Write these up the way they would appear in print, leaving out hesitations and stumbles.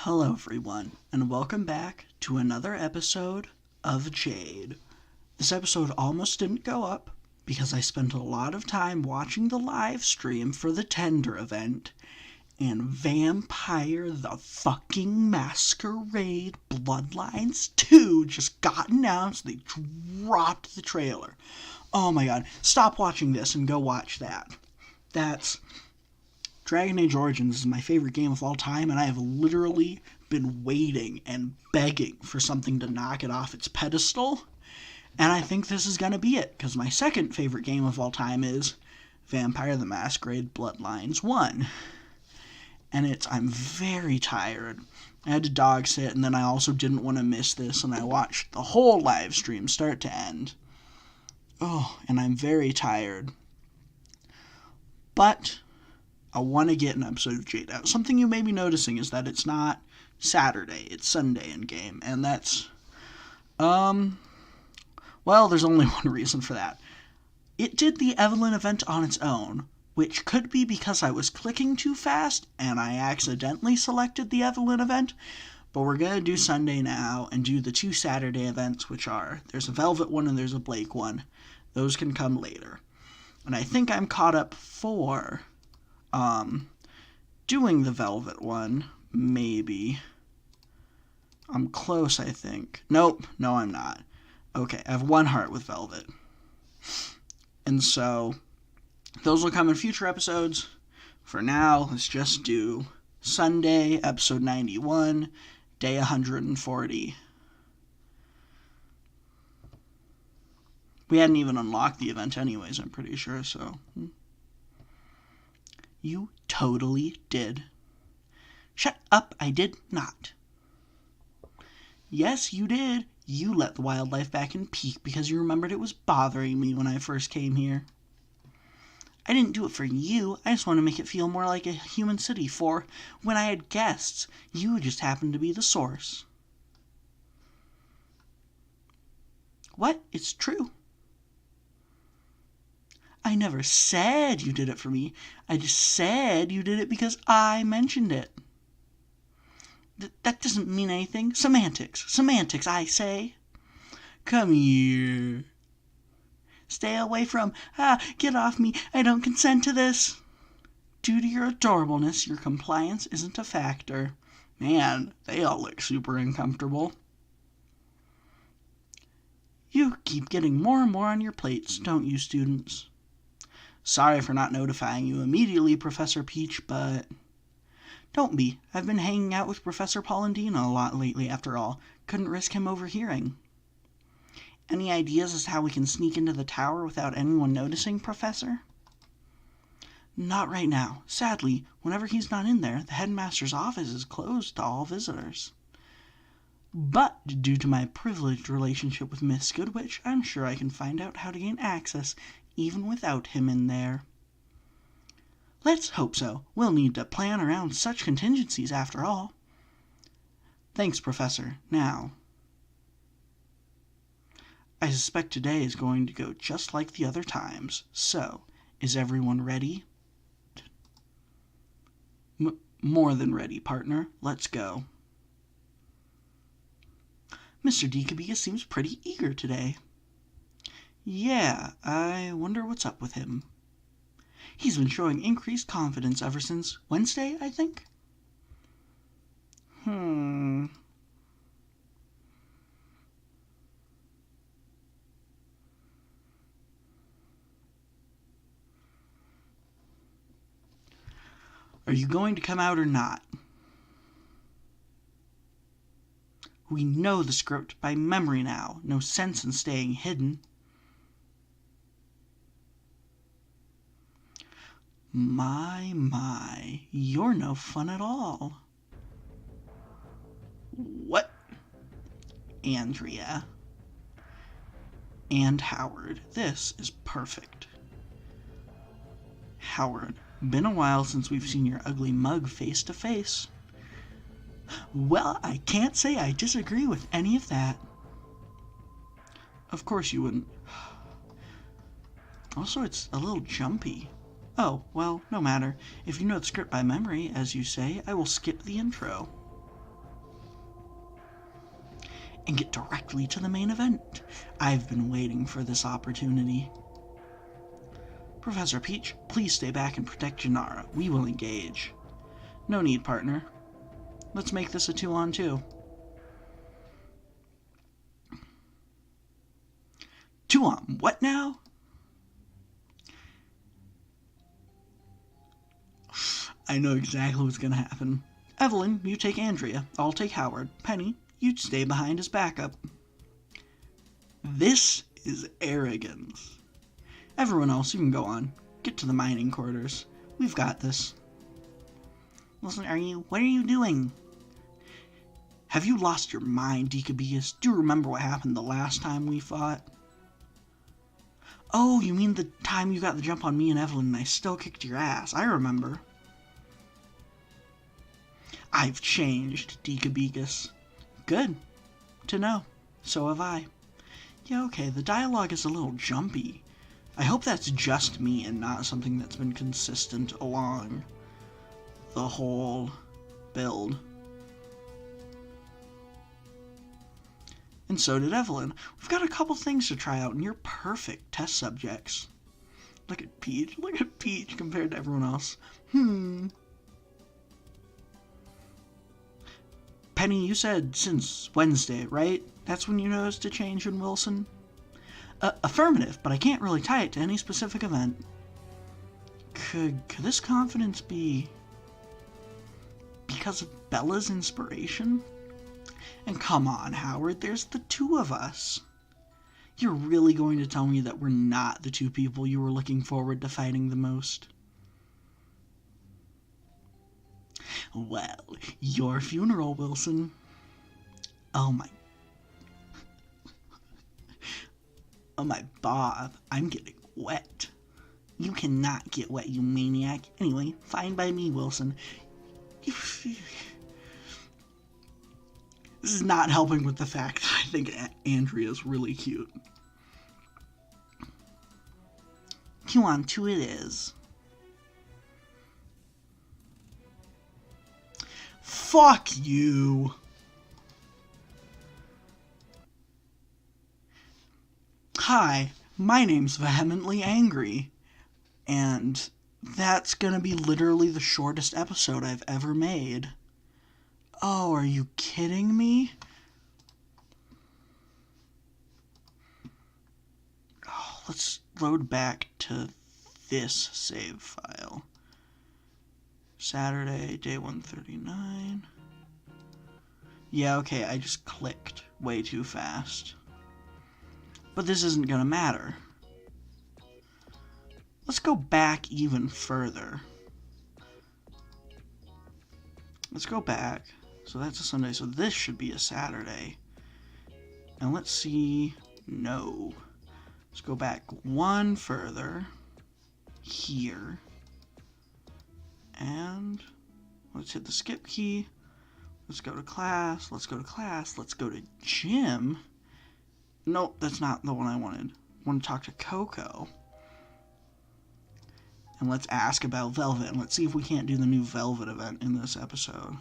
Hello, everyone, and welcome back to another episode of Jade. This episode almost didn't go up because I spent a lot of time watching the live stream for the Tender event, and Vampire the fucking Masquerade Bloodlines 2 just got announced. They dropped the trailer. Oh my god, stop watching this and go watch that. Dragon Age Origins is my favorite game of all time, and I have literally been waiting and begging for something to knock it off its pedestal, and I think this is going to be it, because my second favorite game of all time is Vampire the Masquerade Bloodlines 1. And I'm very tired. I had to dog sit, and then I also didn't want to miss this, and I watched the whole live stream start to end. Oh, and I'm very tired. But I want to get an episode of Jade out. Something you may be noticing is that it's not Saturday, it's Sunday in game, and that's, well, there's only one reason for that. It did the Evelyn event on its own, which could be because I was clicking too fast and I accidentally selected the Evelyn event, but we're going to do Sunday now and do the two Saturday events, which are, there's a Velvet one and there's a Blake one. Those can come later. And I think I'm caught up for doing the Velvet one, maybe. I'm close, I think. Nope, no I'm not. Okay, I have one heart with Velvet. And so, those will come in future episodes. For now, let's just do Sunday, episode 91, day 140. We hadn't even unlocked the event anyways, I'm pretty sure, so. You totally did. Shut up, I did not. Yes, you did. You let the wildlife back in peak because you remembered it was bothering me when I first came here. I didn't do it for you. I just want to make it feel more like a human city for when I had guests. You just happened to be the source. What? It's true. I never said you did it for me. I just said you did it because I mentioned it. That doesn't mean anything. Semantics. Semantics, I say. Come here. Stay away from. Get off me. I don't consent to this. Due to your adorableness, your compliance isn't a factor. Man, they all look super uncomfortable. You keep getting more and more on your plates, don't you, students? Sorry for not notifying you immediately, Professor Peach, but don't be. I've been hanging out with Professor Polendina a lot lately, after all. Couldn't risk him overhearing. Any ideas as to how we can sneak into the tower without anyone noticing, Professor? Not right now. Sadly, whenever he's not in there, the headmaster's office is closed to all visitors. But, due to my privileged relationship with Miss Goodwitch, I'm sure I can find out how to gain access even without him in there. Let's hope so. We'll need to plan around such contingencies after all. Thanks, Professor. Now, I suspect today is going to go just like the other times. So, is everyone ready? More than ready, partner. Let's go. Mr. Deacabia seems pretty eager today. Yeah, I wonder what's up with him. He's been showing increased confidence ever since Wednesday, I think? Are you going to come out or not? We know the script by memory now. No sense in staying hidden. My, you're no fun at all. What? Andrea. And Howard. This is perfect. Howard, been a while since we've seen your ugly mug face to face. Well, I can't say I disagree with any of that. Of course you wouldn't. Also, it's a little jumpy. Oh, well, no matter. If you know the script by memory, as you say, I will skip the intro. and get directly to the main event. I've been waiting for this opportunity. Professor Peach, please stay back and protect Janara. We will engage. No need, partner. Let's make this a 2-on-2. 2-on what now? I know exactly what's going to happen. Evelyn, you take Andrea. I'll take Howard. Penny, you stay behind as backup. This is arrogance. Everyone else, you can go on. Get to the mining quarters. We've got this. Listen, what are you doing? Have you lost your mind, Decabeus? Do you remember what happened the last time we fought? Oh, you mean the time you got the jump on me and Evelyn and I still kicked your ass. I remember. I've changed, Decabeus. Good to know. So have I. Yeah, okay, the dialogue is a little jumpy. I hope that's just me and not something that's been consistent along the whole build. And so did Evelyn. We've got a couple things to try out, and you're perfect test subjects. Look at Peach. Look at Peach compared to everyone else. Penny, you said since Wednesday, right? That's when you noticed a change in Wilson? Affirmative, but I can't really tie it to any specific event. Could this confidence be because of Bella's inspiration? And come on, Howard, there's the two of us. You're really going to tell me that we're not the two people you were looking forward to fighting the most? Well, your funeral, Wilson. Oh my Bob, I'm getting wet. You cannot get wet, you maniac. Anyway, fine by me, Wilson. This is not helping with the fact that I think Andrea's really cute. 2-on-2 it is. Fuck you. Hi, my name's Vehemently Angry, and that's gonna be literally the shortest episode I've ever made. Oh, are you kidding me? Oh, let's load back to this save file. Saturday, day 139. Yeah, okay, I just clicked way too fast. But this isn't gonna matter. Let's go back even further. Let's go back. So that's a Sunday, so this should be a Saturday. And let's see, no. Let's go back one further, here. And let's hit the skip key. Let's go to class, let's go to class, let's go to gym. Nope, that's not the one I wanted. I want to talk to Coco. And let's ask about Velvet, and let's see if we can't do the new Velvet event in this episode.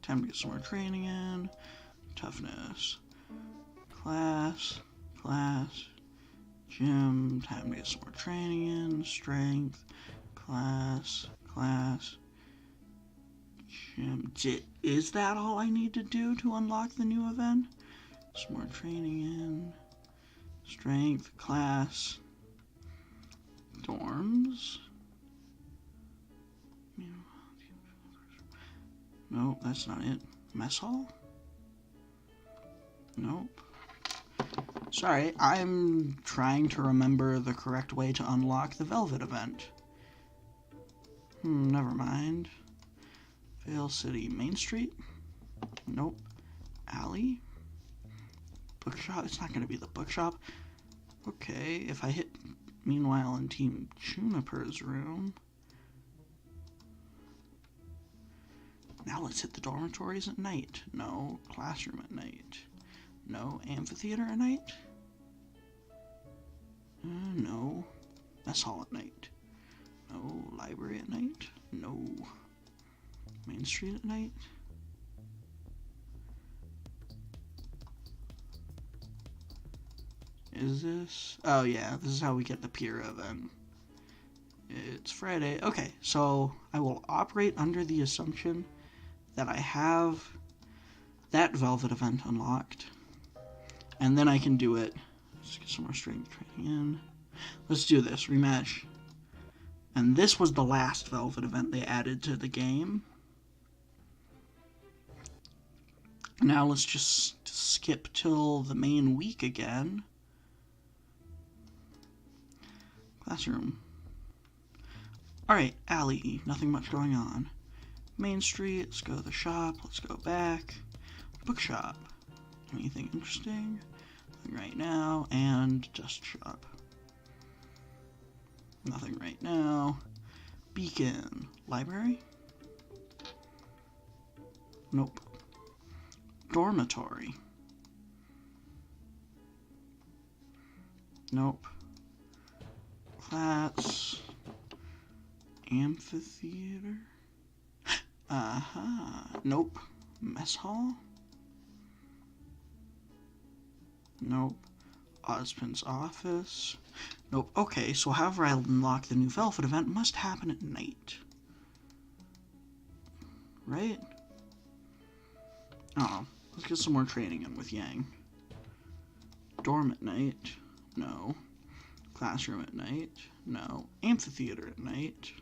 Time to get some more training in. Toughness. Class. Gym. Time to get some more training in. Strength. Class. Gym. Is that all I need to do to unlock the new event? Some more training in. Strength. Class. Dorms. Nope, that's not it. Mess hall? Nope. Sorry, I'm trying to remember the correct way to unlock the Velvet event. Never mind. Vale City, Main Street? Nope. Alley? Bookshop? It's not going to be the bookshop. Okay, if I hit Meanwhile in Team Juniper's room. Now let's hit the dormitories at night. No. Classroom at night. No. Amphitheater at night? No. Mess hall at night. No. Library at night? No. Main Street at night? Is this? Oh yeah, this is how we get the pier event. It's Friday. Okay, so I will operate under the assumption that I have that Velvet event unlocked. And then I can do it. Let's get some more strength training in. Let's do this. Rematch. And this was the last Velvet event they added to the game. Now let's just skip till the main week again. Classroom. Alright, alley. Nothing much going on. Main Street. Let's go to the shop. Let's go back. Bookshop. Anything interesting? Nothing right now. And dust shop. Nothing right now. Beacon. Library? Nope. Dormitory. Nope. Class. Amphitheater. Nope. Mess hall. Nope. Ozpin's office. Nope. Okay, so however I unlock the new Velvet event must happen at night. Right? Oh, let's get some more training in with Yang. Dorm at night. No. Classroom at night. No. Amphitheater at night.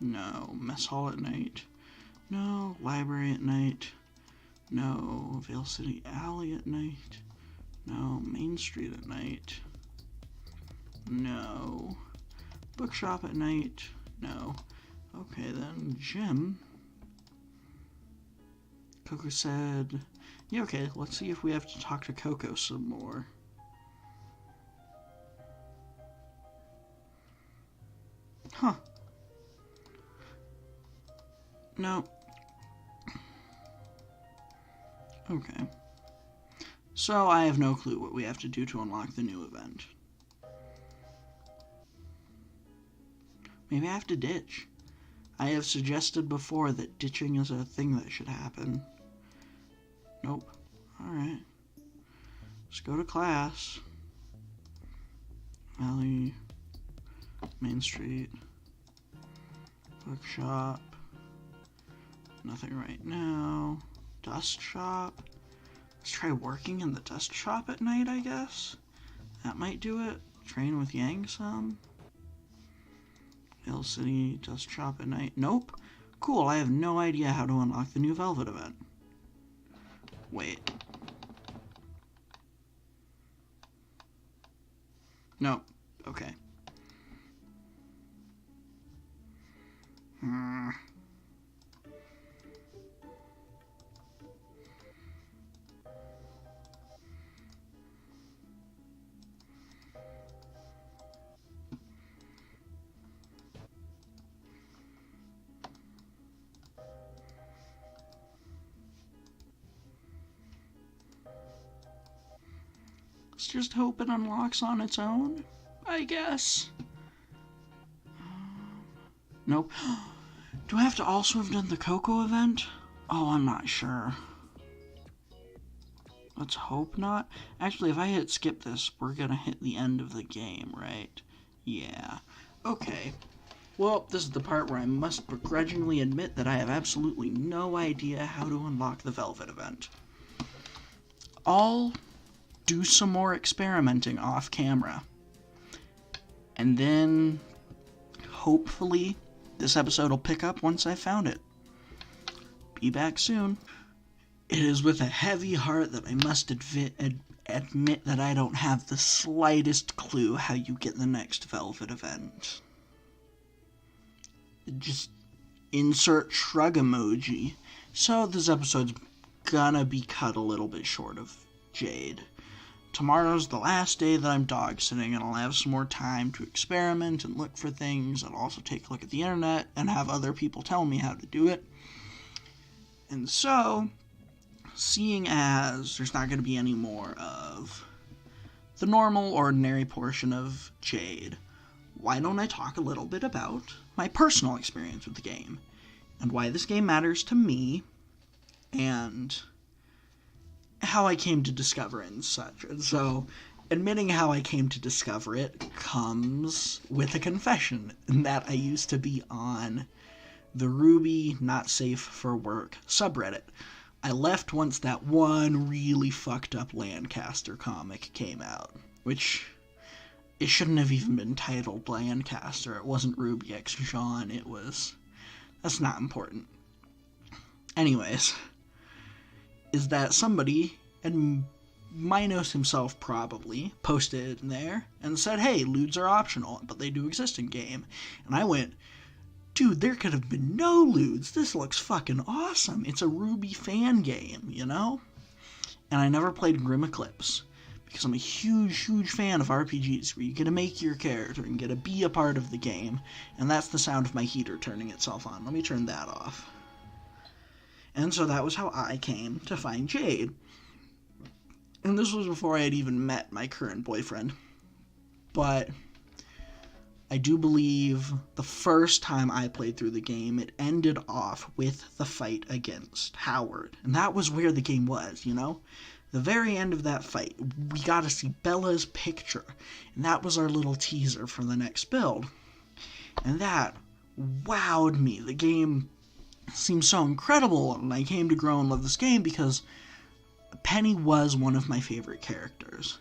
No. Mess hall at night. No. Library at night. No. Vale City Alley at night. No. Main Street at night. No. Bookshop at night. No. Okay, then gym. Coco said... Yeah, okay, let's see if we have to talk to Coco some more. Huh. No. Okay. So I have no clue what we have to do to unlock the new event. Maybe I have to ditch. I have suggested before that ditching is a thing that should happen. Nope. Alright. Let's go to class. Alley. Main Street. Bookshop. Nothing right now. Dust shop. Let's try working in the dust shop at night, I guess. That might do it. Train with Yang some. Hill City, dust shop at night. Nope. Cool, I have no idea how to unlock the new Velvet event. Wait. Nope. Okay. Let's just hope it unlocks on its own, I guess. Nope. Do I have to also have done the Coco event? Oh, I'm not sure. Let's hope not. Actually, if I hit skip this, we're gonna hit the end of the game, right? Yeah. Okay. Well, this is the part where I must begrudgingly admit that I have absolutely no idea how to unlock the Velvet event. I'll do some more experimenting off camera. And then, hopefully, this episode will pick up once I've found it. Be back soon. It is with a heavy heart that I must admit that I don't have the slightest clue how you get the next Velvet event. Just insert shrug emoji. So this episode's gonna be cut a little bit short of Jade. Tomorrow's the last day that I'm dog sitting, and I'll have some more time to experiment and look for things. I'll also take a look at the internet and have other people tell me how to do it. And so, seeing as there's not going to be any more of the normal, ordinary portion of Jade, why don't I talk a little bit about my personal experience with the game and why this game matters to me and how I came to discover it and such. And so, admitting how I came to discover it comes with a confession, in that I used to be on the Ruby Not Safe for Work subreddit. I left once that one really fucked up Lancaster comic came out, which it shouldn't have even been titled Lancaster. It wasn't Ruby X Jean. That's not important. Anyways, is that somebody, and Minos himself probably, posted in there and said, hey, lewds are optional, but they do exist in game. And I went, dude, there could have been no lewds. This looks fucking awesome. It's a Ruby fan game, you know? And I never played Grim Eclipse, because I'm a huge, huge fan of RPGs where you get to make your character and get to be a part of the game. And that's the sound of my heater turning itself on. Let me turn that off. And so that was how I came to find Jade. And this was before I had even met my current boyfriend. But I do believe the first time I played through the game, it ended off with the fight against Howard. And that was where the game was, you know? The very end of that fight, we got to see Bella's picture. And that was our little teaser for the next build. And that wowed me. The game seemed so incredible, and I came to grow and love this game because Penny was one of my favorite characters.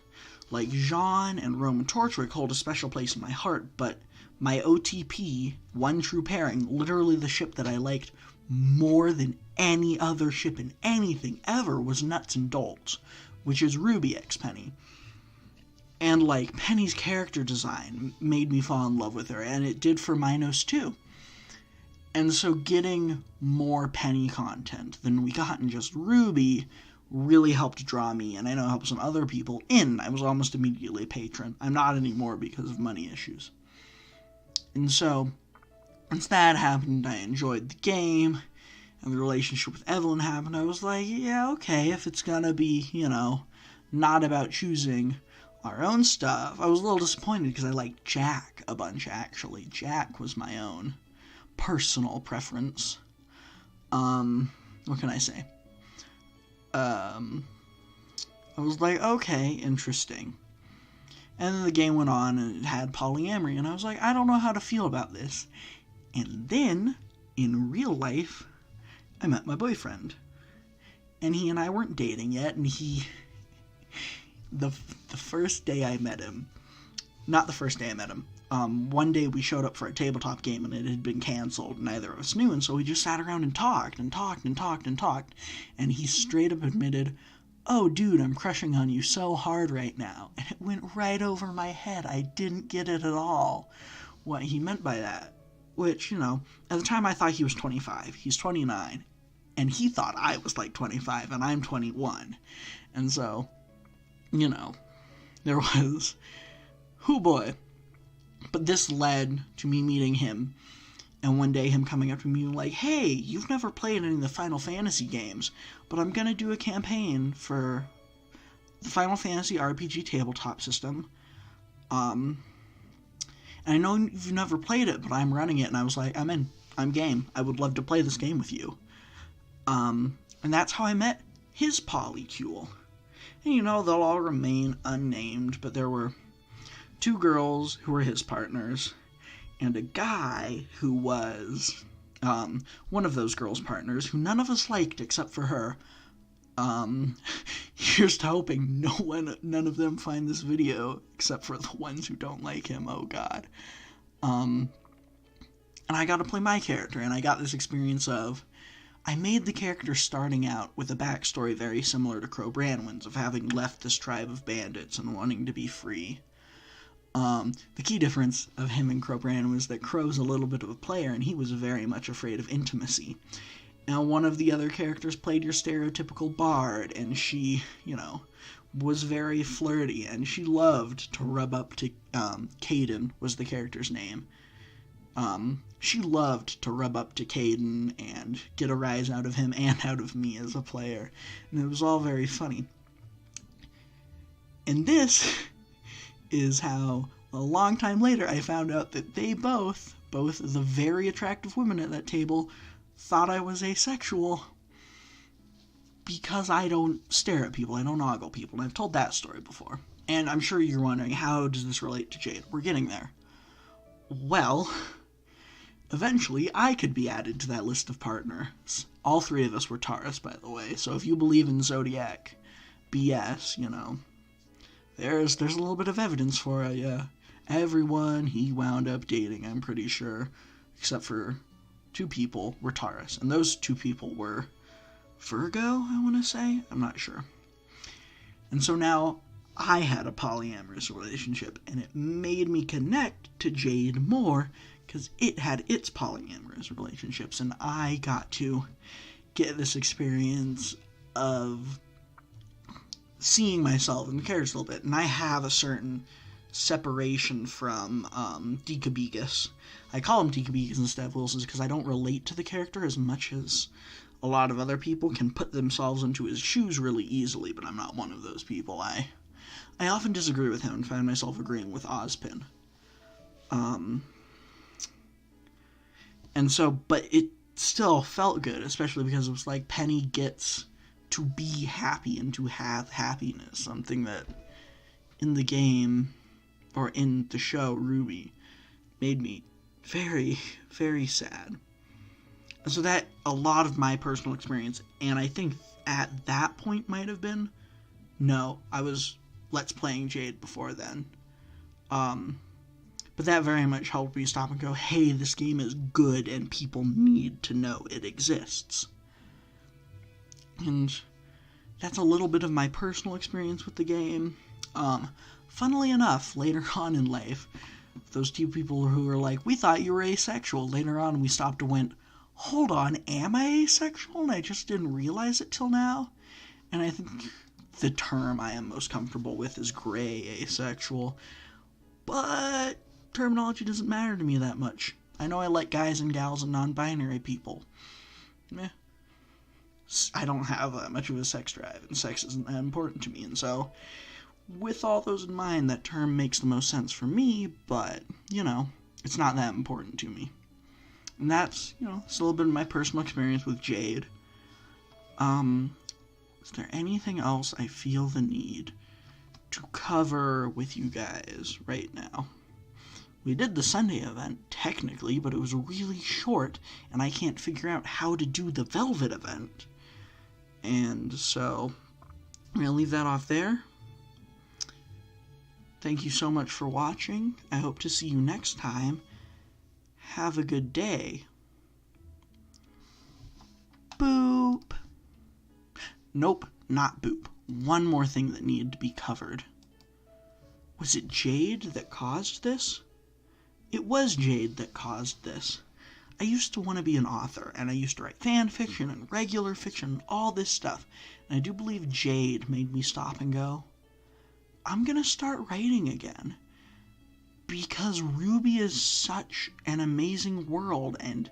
Like, Jean and Roman Torchwick hold a special place in my heart, but my OTP, One True Pairing, literally the ship that I liked more than any other ship in anything ever, was Nuts and Bolts, which is Ruby X Penny. And, like, Penny's character design made me fall in love with her, and it did for Minos too. And so getting more Penny content than we got in just Ruby really helped draw me, and I know helped some other people, in. I was almost immediately a patron. I'm not anymore because of money issues. And so, once that happened, I enjoyed the game, and the relationship with Evelyn happened. I was like, yeah, okay, if it's gonna be, you know, not about choosing our own stuff. I was a little disappointed because I liked Jack a bunch, actually. Jack was my own personal preference. What can I say? I was like, okay, interesting. And then the game went on, and it had polyamory, and I was like, I don't know how to feel about this. And then, in real life, I met my boyfriend. And he and I weren't dating yet, and the first day I met him, not the first day I met him, one day we showed up for a tabletop game and it had been canceled. Neither of us knew, and so we just sat around and talked and talked and talked and talked. And he straight up admitted, oh, dude, I'm crushing on you so hard right now. And it went right over my head. I didn't get it at all, what he meant by that. Which, you know, at the time I thought he was 25. He's 29. And he thought I was like 25, and I'm 21. And so, you know, there was, hoo boy. But this led to me meeting him, and one day him coming up to me like, hey, you've never played any of the Final Fantasy games, but I'm going to do a campaign for the Final Fantasy RPG tabletop system. And I know you've never played it, but I'm running it. And I was like, I'm in. I'm game. I would love to play this game with you. And that's how I met his polycule. And, you know, they'll all remain unnamed, but there were 2 girls who were his partners, and a guy who was one of those girls' partners, who none of us liked except for her. Here's to hoping none of them find this video, except for the ones who don't like him, oh god. And I got to play my character, and I got this experience of, I made the character starting out with a backstory very similar to Crow Branwyn's, of having left this tribe of bandits and wanting to be free. The key difference of him and Crow Branwyn was that Crow's a little bit of a player, and he was very much afraid of intimacy. Now, one of the other characters played your stereotypical bard, and she, you know, was very flirty, and she loved to rub up to, Caden was the character's name. She loved to rub up to Caden and get a rise out of him and out of me as a player, and it was all very funny. And this is how A long time later, I found out that they both the very attractive women at that table, thought I was asexual because I don't stare at people, I don't ogle people, and I've told that story before. And I'm sure you're wondering, how does this relate to Jade? We're getting there. Well, eventually I could be added to that list of partners. All three of us were Taurus, by the way, so if you believe in zodiac BS, there's a little bit of evidence for it, yeah. Everyone he wound up dating, I'm pretty sure, except for 2 people, were Taurus. And those 2 people were Virgo, I want to say? I'm not sure. And so now I had a polyamorous relationship, and it made me connect to Jade more because it had its polyamorous relationships, and I got to get this experience of seeing myself in the characters a little bit. And I have a certain separation from Decabegus. I call him Decabegus instead of Wilson's because I don't relate to the character as much as a lot of other people can put themselves into his shoes really easily, but I'm not one of those people. I often disagree with him and find myself agreeing with Ozpin. And so, but it still felt good, especially because it was like Penny gets to be happy and to have happiness, something that in the game, or in the show, Ruby, made me very, very sad. And so that, a lot of my personal experience, and I think at that point might have been, no, I was Let's Playing Jade before then. But that very much helped me stop and go, hey, this game is good and people need to know it exists. And that's a little bit of my personal experience with the game. Funnily enough, later on in life, those 2 people who were like, we thought you were asexual, later on we stopped and went, hold on, am I asexual? And I just didn't realize it till now. And I think the term I am most comfortable with is gray asexual. But terminology doesn't matter to me that much. I know I like guys and gals and non-binary people. Meh. I don't have that much of a sex drive, and sex isn't that important to me, and so with all those in mind, that term makes the most sense for me, but, it's not that important to me. And that's, it's a little bit of my personal experience with Jade. Is there anything else I feel the need to cover with you guys right now? We did the Sunday event, technically, but it was really short, and I can't figure out how to do the Velvet event. And so, I'm going to leave that off there. Thank you so much for watching. I hope to see you next time. Have a good day. Boop. Nope, not boop. One more thing that needed to be covered. Was it Jade that caused this? It was Jade that caused this. I used to want to be an author, and I used to write fan fiction and regular fiction and all this stuff. And I do believe Jade made me stop and go, I'm going to start writing again. Because Ruby is such an amazing world, and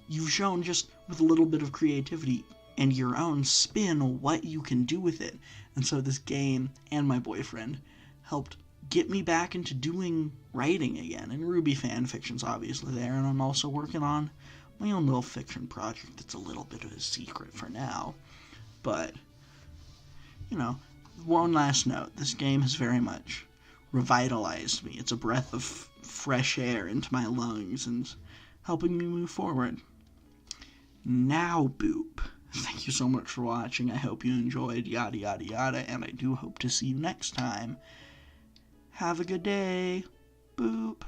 you've shown just with a little bit of creativity and your own spin what you can do with it. And so this game and my boyfriend helped get me back into doing writing again. And Ruby fan fiction's obviously there, and I'm also working on my own little fiction project that's a little bit of a secret for now. But, one last note, this game has very much revitalized me. It's a breath of fresh air into my lungs and helping me move forward. Now, boop. Thank you so much for watching. I hope you enjoyed, yada yada yada, and I do hope to see you next time. Have a good day. Boop.